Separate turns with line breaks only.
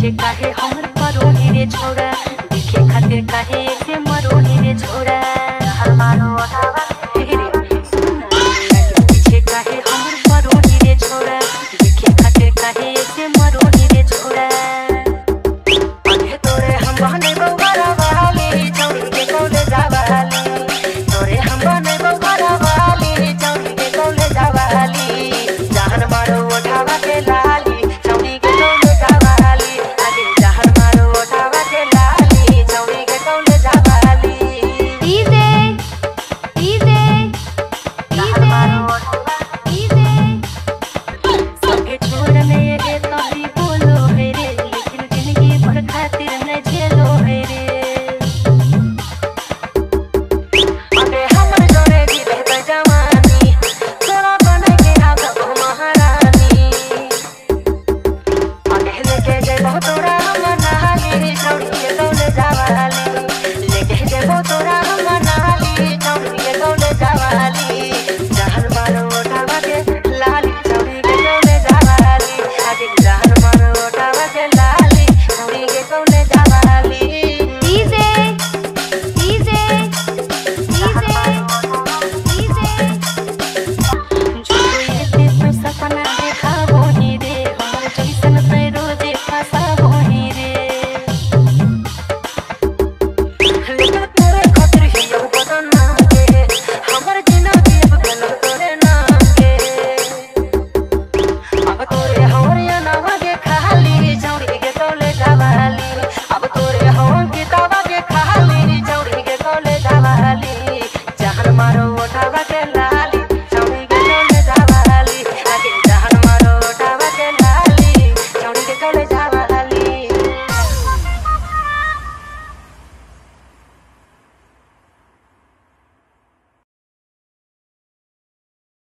पीछे काहे हमर परोही रे छोरा देखे खातिर काहे से मरोही रे छोरा हमारो ओठावा पीछे काहे हमर परोही रे छोरा देखे खातिर काहे से मरोही रे छोरा अरे तोरे हम बहने बौरा वाली चौड़ी के कौले जावाली तोरे हम बहने बौरा वाली चौड़ी के कौले जावाली जहन मारो ओठावा के लाली चौड़ी के कौले जावाली अरे जहन मारो ओठावा के लाली चौड़ी के कौले जावाली जहन मारो ओठावा सबके छोड़ में ये तभी बोलो है रे लेकिन जिंदगी भर खातिर न झेलो है रे अबे हमर जोरे भी बेहतर जवानी थोड़ा बन के आगा महारानी अबे लेके गए बहुत